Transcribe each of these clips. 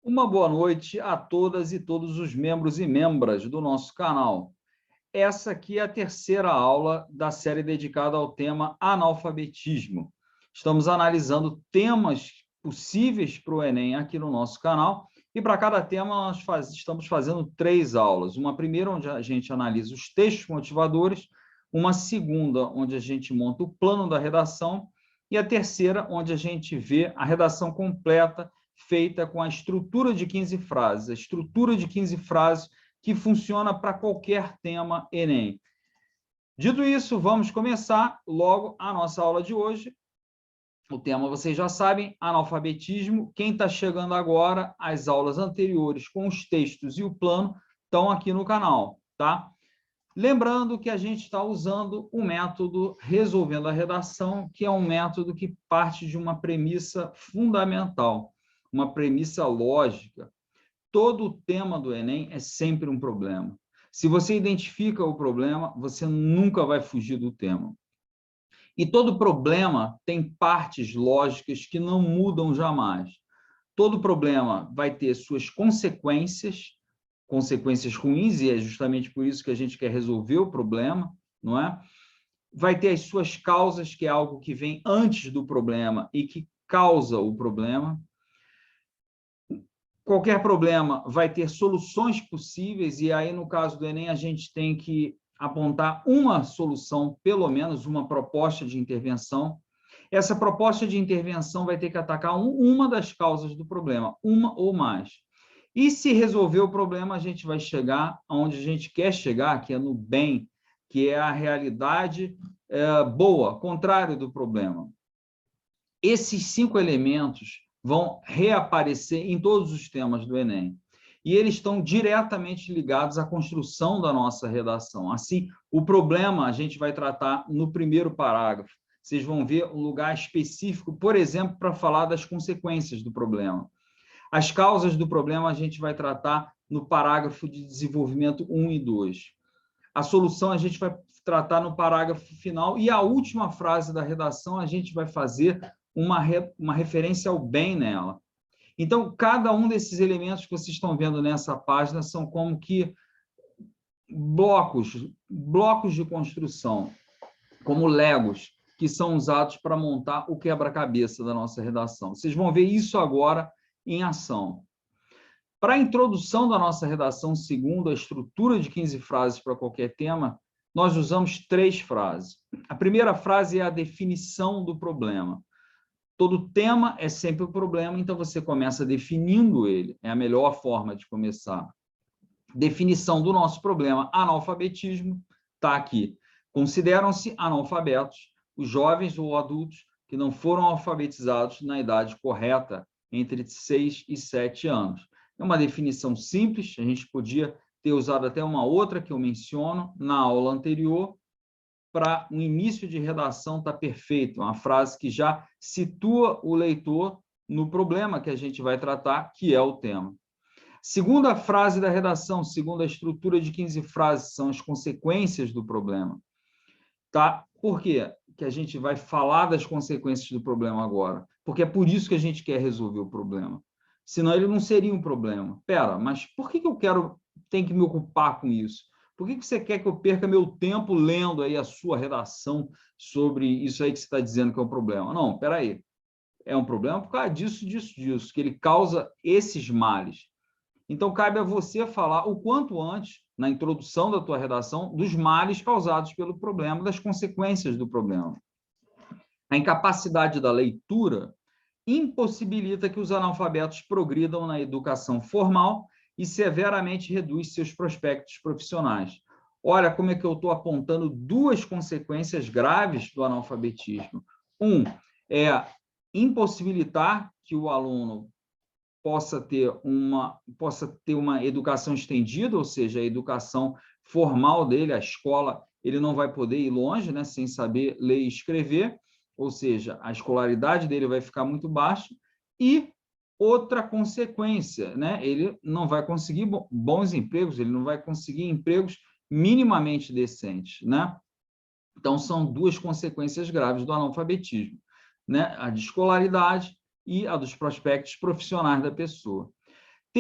Uma boa noite a todas e todos os membros e membras do nosso canal. Essa aqui é a terceira aula da série dedicada ao tema analfabetismo. Estamos analisando temas possíveis para o Enem aqui no nosso canal, e para cada tema nós estamos fazendo 3 aulas. Uma primeira, onde a gente analisa os textos motivadores, uma segunda, onde a gente monta o plano da redação, e a terceira, onde a gente vê a redação completa, feita com a estrutura de 15 frases. A estrutura de 15 frases que funciona para qualquer tema Enem. Dito isso, vamos começar logo a nossa aula de hoje. O tema vocês já sabem, analfabetismo. Quem está chegando agora, as aulas anteriores com os textos e o plano estão aqui no canal, tá? Lembrando que a gente está usando o método Resolvendo a Redação, que é um método que parte de uma premissa fundamental, uma premissa lógica. Todo o tema do Enem é sempre um problema. Se você identifica o problema, você nunca vai fugir do tema. E todo problema tem partes lógicas que não mudam jamais. Todo problema vai ter suas consequências ruins, e é justamente por isso que a gente quer resolver o problema, não é? Vai ter as suas causas, que é algo que vem antes do problema e que causa o problema. Qualquer problema vai ter soluções possíveis, e aí, no caso do Enem, a gente tem que apontar uma solução, pelo menos uma proposta de intervenção. Essa proposta de intervenção vai ter que atacar uma das causas do problema, uma ou mais. E se resolver o problema, a gente vai chegar onde a gente quer chegar, que é no bem, que é a realidade boa, contrário do problema. Esses 5 elementos vão reaparecer em todos os temas do Enem. E eles estão diretamente ligados à construção da nossa redação. Assim, o problema a gente vai tratar no primeiro parágrafo. Vocês vão ver um lugar específico, por exemplo, para falar das consequências do problema. As causas do problema a gente vai tratar no parágrafo de desenvolvimento 1 e 2. A solução a gente vai tratar no parágrafo final, e a última frase da redação a gente vai fazer uma referência ao bem nela. Então, cada um desses elementos que vocês estão vendo nessa página são como que blocos de construção, como legos, que são usados para montar o quebra-cabeça da nossa redação. Vocês vão ver isso agora em ação. Para a introdução da nossa redação, segundo a estrutura de 15 frases para qualquer tema, nós usamos 3 frases. A primeira frase é a definição do problema. Todo tema é sempre o problema, então você começa definindo ele. É a melhor forma de começar. Definição do nosso problema, analfabetismo, está aqui. Consideram-se analfabetos os jovens ou adultos que não foram alfabetizados na idade correta, entre 6 e 7 anos. É uma definição simples, a gente podia ter usado até uma outra que eu menciono na aula anterior. Para um início de redação está perfeito, uma frase que já situa o leitor no problema que a gente vai tratar, que é o tema. Segunda frase da redação, segundo a estrutura de 15 frases, são as consequências do problema. Tá? Por quê que a gente vai falar das consequências do problema agora? Porque é por isso que a gente quer resolver o problema. Senão ele não seria um problema. Pera, mas por que eu tenho que me ocupar com isso? Por que você quer que eu perca meu tempo lendo aí a sua redação sobre isso aí que você está dizendo que é um problema? Não, espera aí. É um problema por causa disso, que ele causa esses males. Então, cabe a você falar o quanto antes, na introdução da tua redação, dos males causados pelo problema, das consequências do problema. A incapacidade da leitura impossibilita que os analfabetos progridam na educação formal e severamente reduz seus prospectos profissionais. Olha como é que eu estou apontando 2 consequências graves do analfabetismo. É impossibilitar que o aluno possa ter uma educação estendida, ou seja, a educação formal dele, a escola, ele não vai poder ir longe, né, sem saber ler e escrever, ou seja, a escolaridade dele vai ficar muito baixa. E outra consequência, né, ele não vai conseguir bons empregos, ele não vai conseguir empregos minimamente decentes, né? Então, são 2 consequências graves do analfabetismo, né? A de escolaridade e a dos prospectos profissionais da pessoa.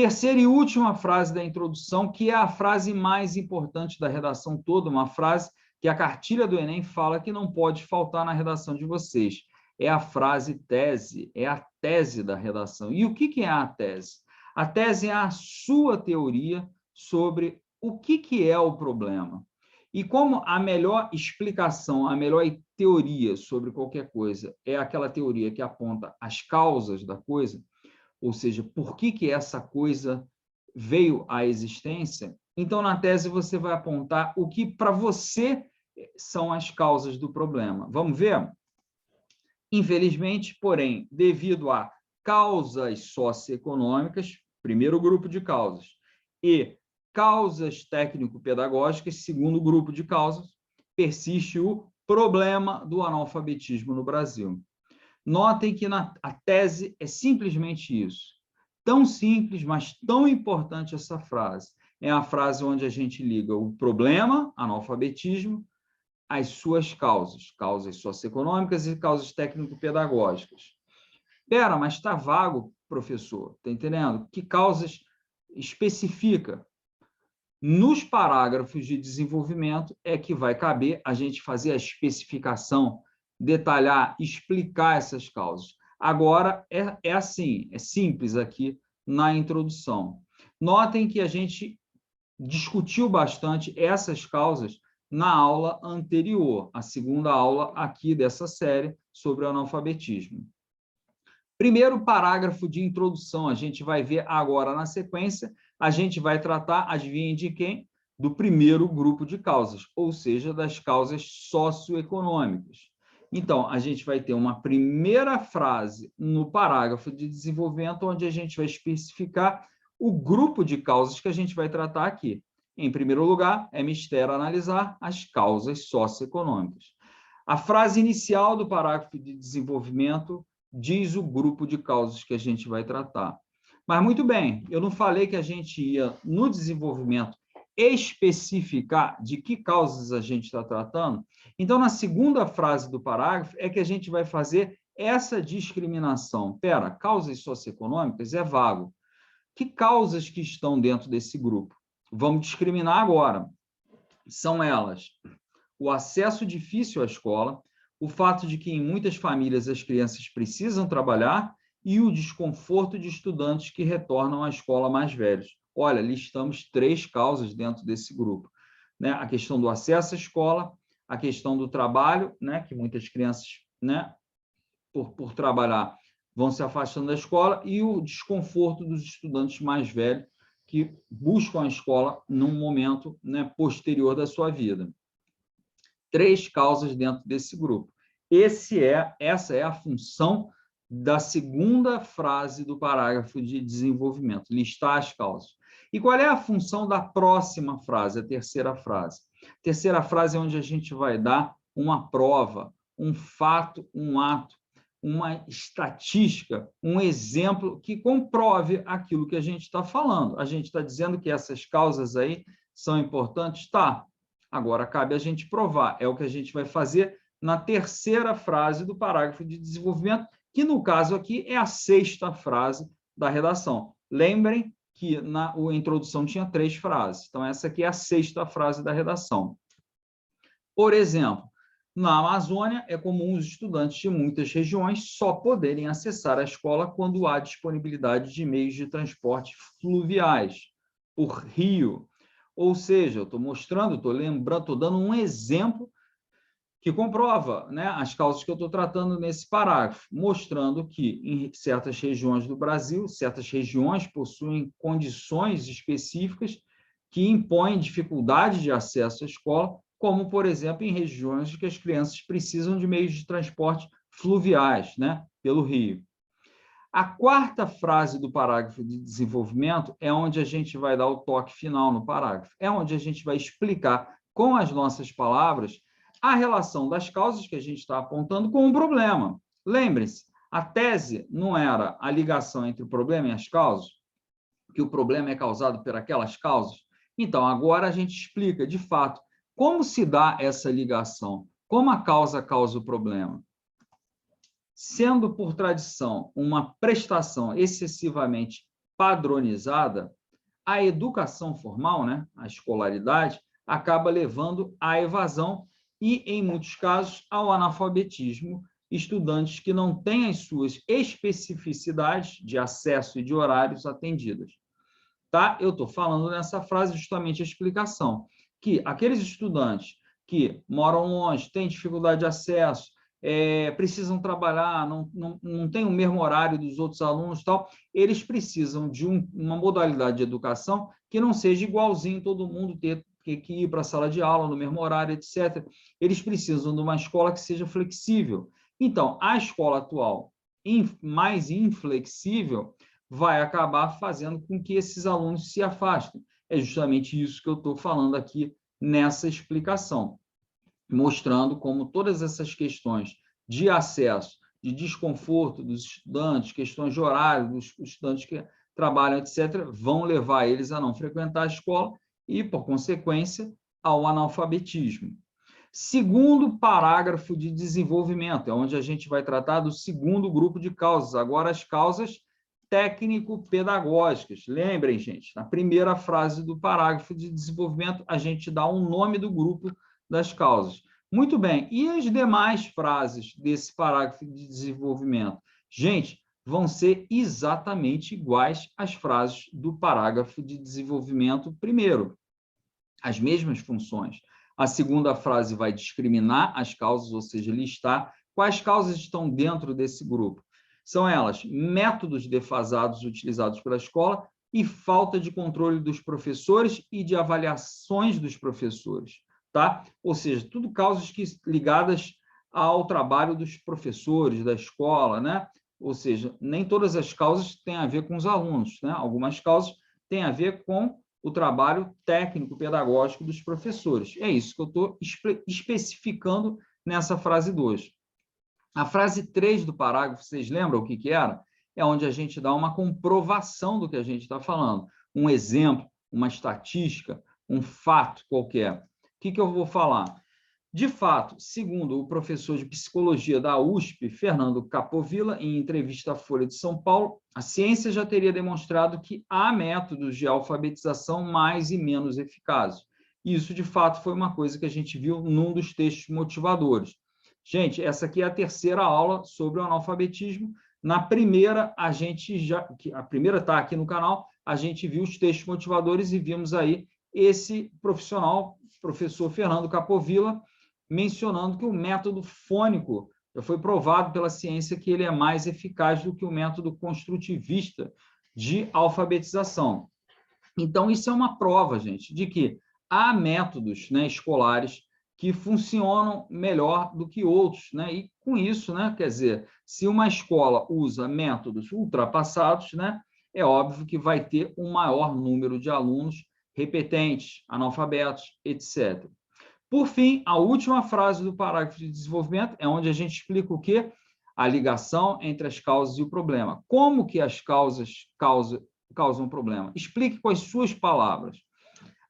Terceira e última frase da introdução, que é a frase mais importante da redação toda, uma frase que a cartilha do Enem fala que não pode faltar na redação de vocês. É a frase tese, é a tese da redação. E o que é a tese? A tese é a sua teoria sobre o que é o problema. E como a melhor explicação, a melhor teoria sobre qualquer coisa é aquela teoria que aponta as causas da coisa, ou seja, por que essa coisa veio à existência, então na tese você vai apontar o que para você são as causas do problema. Vamos ver? Infelizmente, porém, devido a causas socioeconômicas, primeiro grupo de causas, e causas técnico-pedagógicas, segundo grupo de causas, persiste o problema do analfabetismo no Brasil. Notem que a tese é simplesmente isso. Tão simples, mas tão importante essa frase. É a frase onde a gente liga o problema, analfabetismo, às suas causas, causas socioeconômicas e causas técnico-pedagógicas. Espera, mas está vago, professor, está entendendo? Que causas especifica? Nos parágrafos de desenvolvimento é que vai caber a gente fazer a especificação, detalhar, explicar essas causas. Agora, é assim, é simples aqui na introdução. Notem que a gente discutiu bastante essas causas na aula anterior, a segunda aula aqui dessa série sobre o analfabetismo. Primeiro parágrafo de introdução, a gente vai ver agora na sequência, a gente vai tratar, adivinhem de quem? Do primeiro grupo de causas, ou seja, das causas socioeconômicas. Então, a gente vai ter uma primeira frase no parágrafo de desenvolvimento, onde a gente vai especificar o grupo de causas que a gente vai tratar aqui. Em primeiro lugar, é mistério analisar as causas socioeconômicas. A frase inicial do parágrafo de desenvolvimento diz o grupo de causas que a gente vai tratar. Mas, muito bem, eu não falei que a gente ia, no desenvolvimento, especificar de que causas a gente está tratando? Então, na segunda frase do parágrafo, é que a gente vai fazer essa discriminação. Espera, causas socioeconômicas é vago. Que causas que estão dentro desse grupo? Vamos discriminar agora. São elas o acesso difícil à escola, o fato de que em muitas famílias as crianças precisam trabalhar e o desconforto de estudantes que retornam à escola mais velhos. Olha, listamos 3 causas dentro desse grupo, né? A questão do acesso à escola, a questão do trabalho, né? Que muitas crianças, né? Por trabalhar, vão se afastando da escola, e o desconforto dos estudantes mais velhos que buscam a escola num momento, né, posterior da sua vida. 3 causas dentro desse grupo. Essa é a função da segunda frase do parágrafo de desenvolvimento, listar as causas. E qual é a função da próxima frase, a terceira frase? A terceira frase é onde a gente vai dar uma prova, um fato, um ato, uma estatística, um exemplo que comprove aquilo que a gente está falando. A gente está dizendo que essas causas aí são importantes? Tá. Agora, cabe a gente provar. É o que a gente vai fazer na terceira frase do parágrafo de desenvolvimento, que, no caso aqui, é a sexta frase da redação. Lembrem que na introdução tinha 3 frases. Então, essa aqui é a sexta frase da redação. Por exemplo, na Amazônia, é comum os estudantes de muitas regiões só poderem acessar a escola quando há disponibilidade de meios de transporte fluviais, por rio. Ou seja, eu estou mostrando, estou lembrando, estou dando um exemplo que comprova, né, as causas que eu estou tratando nesse parágrafo, mostrando que em certas regiões do Brasil, certas regiões possuem condições específicas que impõem dificuldade de acesso à escola, como, por exemplo, em regiões que as crianças precisam de meios de transporte fluviais, né, pelo rio. A quarta frase do parágrafo de desenvolvimento é onde a gente vai dar o toque final no parágrafo. É onde a gente vai explicar com as nossas palavras a relação das causas que a gente está apontando com o problema. Lembrem-se, a tese não era a ligação entre o problema e as causas, que o problema é causado por aquelas causas. Então, agora a gente explica, de fato, como se dá essa ligação, como a causa causa o problema. Sendo, por tradição, uma prestação excessivamente padronizada, a educação formal, né, a escolaridade, acaba levando à evasão e, em muitos casos, ao analfabetismo, estudantes que não têm as suas especificidades de acesso e de horários atendidas. Tá? Eu estou falando nessa frase justamente a explicação, que aqueles estudantes que moram longe, têm dificuldade de acesso, precisam trabalhar, não têm o mesmo horário dos outros alunos, tal, eles precisam de uma modalidade de educação que não seja igualzinho todo mundo ter que ir para a sala de aula no mesmo horário, etc. Eles precisam de uma escola que seja flexível. Então, a escola atual, mais inflexível, vai acabar fazendo com que esses alunos se afastem. É justamente isso que eu estou falando aqui nessa explicação, mostrando como todas essas questões de acesso, de desconforto dos estudantes, questões de horário dos estudantes que trabalham, etc., vão levar eles a não frequentar a escola e, por consequência, ao analfabetismo. Segundo parágrafo de desenvolvimento, é onde a gente vai tratar do segundo grupo de causas. Agora, as causas técnico-pedagógicas. Lembrem, gente, na primeira frase do parágrafo de desenvolvimento, a gente dá um nome do grupo das causas. Muito bem, e as demais frases desse parágrafo de desenvolvimento? Gente, vão ser exatamente iguais às frases do parágrafo de desenvolvimento primeiro. As mesmas funções. A segunda frase vai discriminar as causas, ou seja, listar quais causas estão dentro desse grupo. São elas métodos defasados utilizados pela escola e falta de controle dos professores e de avaliações dos professores, tá? Ou seja, tudo causas ligadas ao trabalho dos professores da escola, né? Ou seja, nem todas as causas têm a ver com os alunos, né? Algumas causas têm a ver com o trabalho técnico-pedagógico dos professores. É isso que eu estou especificando nessa frase 2. A frase 3 do parágrafo, vocês lembram o que era? É onde a gente dá uma comprovação do que a gente está falando. Um exemplo, uma estatística, um fato qualquer. O que eu vou falar? De fato, segundo o professor de psicologia da USP, Fernando Capovilla, em entrevista à Folha de São Paulo, a ciência já teria demonstrado que há métodos de alfabetização mais e menos eficazes. Isso, de fato, foi uma coisa que a gente viu num dos textos motivadores. Gente, essa aqui é a terceira aula sobre o analfabetismo. Na primeira, a primeira está aqui no canal, a gente viu os textos motivadores e vimos aí esse profissional, professor Fernando Capovilla, mencionando que o método fônico já foi provado pela ciência que ele é mais eficaz do que o método construtivista de alfabetização. Então, isso é uma prova, gente, de que há métodos, né, escolares que funcionam melhor do que outros, né? E com isso, né, quer dizer, se uma escola usa métodos ultrapassados, né, é óbvio que vai ter um maior número de alunos repetentes, analfabetos, etc. Por fim, a última frase do parágrafo de desenvolvimento é onde a gente explica o quê? A ligação entre as causas e o problema. Como que as causas causam o problema? Explique com as suas palavras.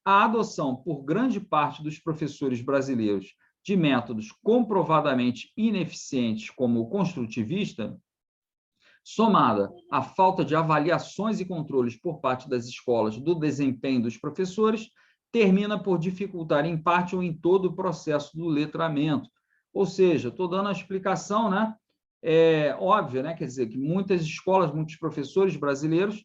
A adoção por grande parte dos professores brasileiros de métodos comprovadamente ineficientes como o construtivista, somada à falta de avaliações e controles por parte das escolas do desempenho dos professores, termina por dificultar em parte ou em todo o processo do letramento. Ou seja, estou dando a explicação, né? Óbvia, né? Quer dizer, que muitas escolas, muitos professores brasileiros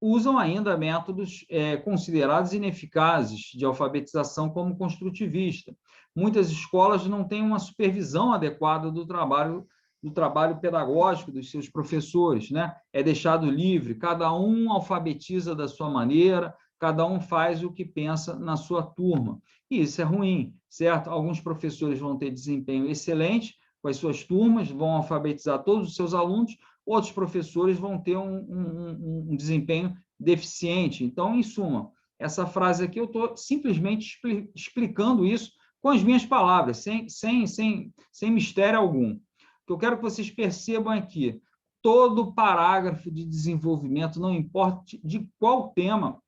usam ainda métodos considerados ineficazes de alfabetização como construtivista. Muitas escolas não têm uma supervisão adequada do trabalho pedagógico dos seus professores, né? É deixado livre, cada um alfabetiza da sua maneira, cada um faz o que pensa na sua turma. E isso é ruim, certo? Alguns professores vão ter desempenho excelente com as suas turmas, vão alfabetizar todos os seus alunos, outros professores vão ter um desempenho deficiente. Então, em suma, essa frase aqui eu estou simplesmente explicando isso com as minhas palavras, sem mistério algum. O que eu quero que vocês percebam aqui, todo parágrafo de desenvolvimento, não importa de qual tema,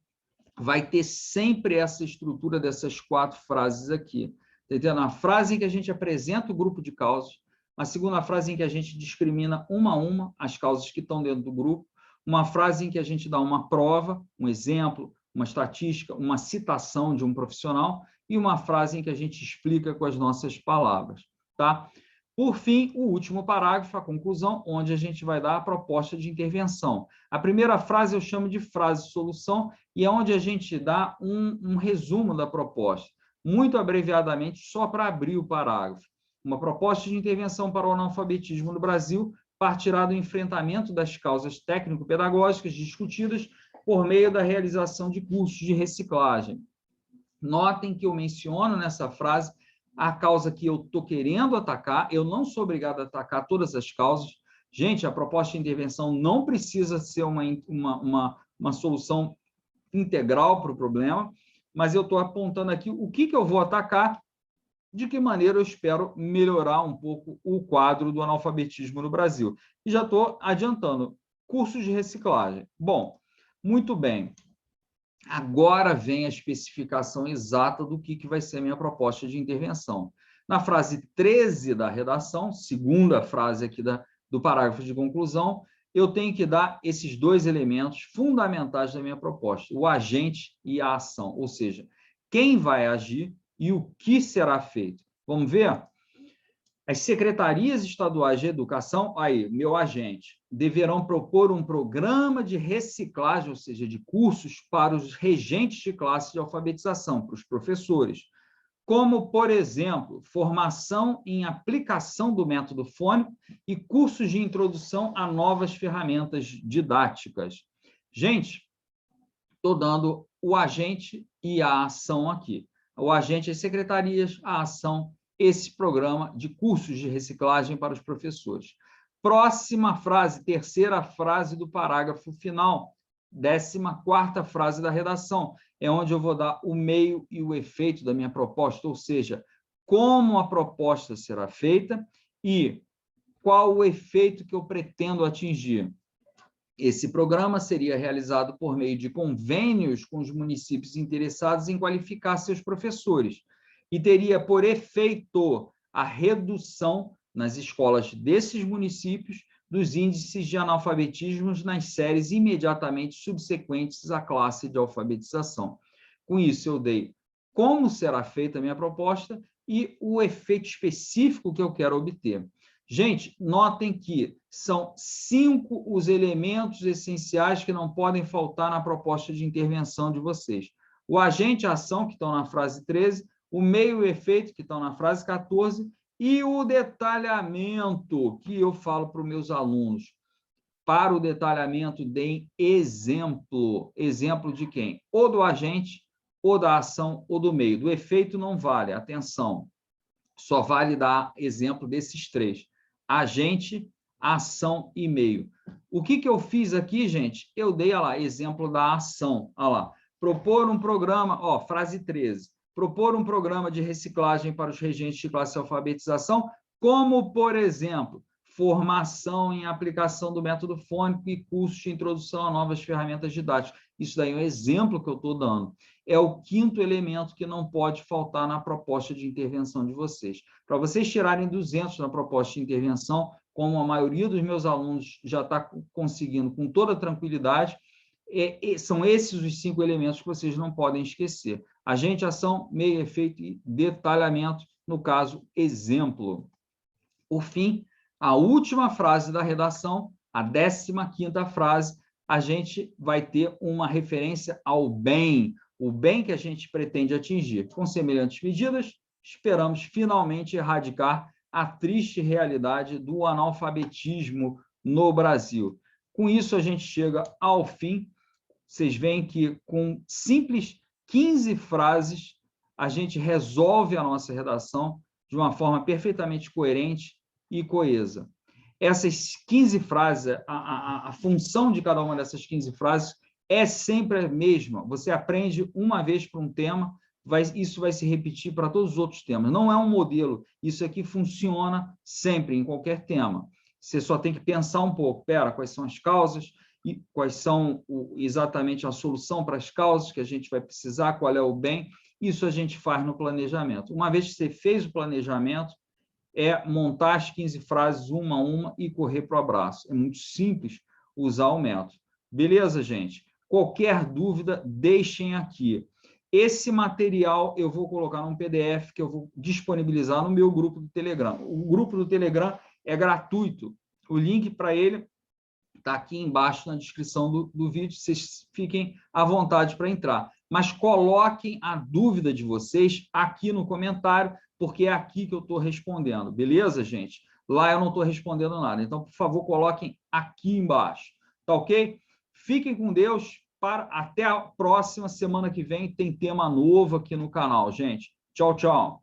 vai ter sempre essa estrutura dessas 4 frases aqui. Entendendo? A frase em que a gente apresenta o grupo de causas, a segunda frase em que a gente discrimina uma a uma as causas que estão dentro do grupo, uma frase em que a gente dá uma prova, um exemplo, uma estatística, uma citação de um profissional e uma frase em que a gente explica com as nossas palavras, tá? Por fim, o último parágrafo, a conclusão, onde a gente vai dar a proposta de intervenção. A primeira frase eu chamo de frase-solução e é onde a gente dá um resumo da proposta, muito abreviadamente, só para abrir o parágrafo. Uma proposta de intervenção para o analfabetismo no Brasil partirá do enfrentamento das causas técnico-pedagógicas discutidas por meio da realização de cursos de reciclagem. Notem que eu menciono nessa frase a causa que eu estou querendo atacar, eu não sou obrigado a atacar todas as causas. Gente, a proposta de intervenção não precisa ser uma solução integral para o problema, mas eu estou apontando aqui o que eu vou atacar, de que maneira eu espero melhorar um pouco o quadro do analfabetismo no Brasil. E já estou adiantando, cursos de reciclagem. Bom, muito bem. Agora vem a especificação exata do que vai ser a minha proposta de intervenção. Na frase 13 da redação, segunda frase aqui do parágrafo de conclusão, eu tenho que dar esses dois elementos fundamentais da minha proposta, o agente e a ação, ou seja, quem vai agir e o que será feito. Vamos ver? As secretarias estaduais de educação, aí, meu agente, deverão propor um programa de reciclagem, ou seja, de cursos para os regentes de classe de alfabetização, para os professores, como, por exemplo, formação em aplicação do método fônico e cursos de introdução a novas ferramentas didáticas. Gente, estou dando o agente e a ação aqui. O agente é secretarias, a ação esse programa de cursos de reciclagem para os professores. Próxima frase, terceira frase do parágrafo final, 14ª frase da redação, é onde eu vou dar o meio e o efeito da minha proposta, ou seja, como a proposta será feita e qual o efeito que eu pretendo atingir. Esse programa seria realizado por meio de convênios com os municípios interessados em qualificar seus professores, e teria por efeito a redução nas escolas desses municípios dos índices de analfabetismo nas séries imediatamente subsequentes à classe de alfabetização. Com isso, eu dei como será feita a minha proposta e o efeito específico que eu quero obter. Gente, notem que são 5 os elementos essenciais que não podem faltar na proposta de intervenção de vocês. O agente e a ação, que estão na frase 13, o meio e o efeito, que estão na frase 14, e o detalhamento, que eu falo para os meus alunos. Para o detalhamento, deem exemplo. Exemplo de quem? Ou do agente, ou da ação, ou do meio. Do efeito não vale, atenção. Só vale dar exemplo desses 3. Agente, ação e meio. O que eu fiz aqui, gente? Eu dei, olha lá, exemplo da ação. Olha lá. Propor um programa, ó, frase 13. Propor um programa de reciclagem para os regentes de classe de alfabetização, como, por exemplo, formação em aplicação do método fônico e cursos de introdução a novas ferramentas didáticas. Isso daí é um exemplo que eu estou dando. É o 5º elemento que não pode faltar na proposta de intervenção de vocês. Para vocês tirarem 200 na proposta de intervenção, como a maioria dos meus alunos já está conseguindo com toda tranquilidade, são esses os 5 elementos que vocês não podem esquecer. Agente, ação, meio, efeito e detalhamento, no caso, exemplo. Por fim, a última frase da redação, a 15ª frase, a gente vai ter uma referência ao bem, o bem que a gente pretende atingir. Com semelhantes medidas, esperamos finalmente erradicar a triste realidade do analfabetismo no Brasil. Com isso, a gente chega ao fim. Vocês veem que, com simples 15 frases, a gente resolve a nossa redação de uma forma perfeitamente coerente e coesa. Essas 15 frases, a função de cada uma dessas 15 frases é sempre a mesma. Você aprende uma vez para um tema, isso vai se repetir para todos os outros temas. Não é um modelo, isso aqui funciona sempre, em qualquer tema. Você só tem que pensar um pouco, quais são as causas, e quais são exatamente a solução para as causas que a gente vai precisar, qual é o bem, isso a gente faz no planejamento. Uma vez que você fez o planejamento, é montar as 15 frases uma a uma e correr para o abraço. É muito simples usar o método. Beleza, gente? Qualquer dúvida, deixem aqui. Esse material eu vou colocar num PDF que eu vou disponibilizar no meu grupo do Telegram. O grupo do Telegram é gratuito. O link para ele está aqui embaixo na descrição do vídeo. Vocês fiquem à vontade para entrar. Mas coloquem a dúvida de vocês aqui no comentário, porque é aqui que eu estou respondendo. Beleza, gente? Lá eu não estou respondendo nada. Então, por favor, coloquem aqui embaixo. Tá ok? Fiquem com Deus. Até a próxima semana que vem. Tem tema novo aqui no canal, gente. Tchau, tchau.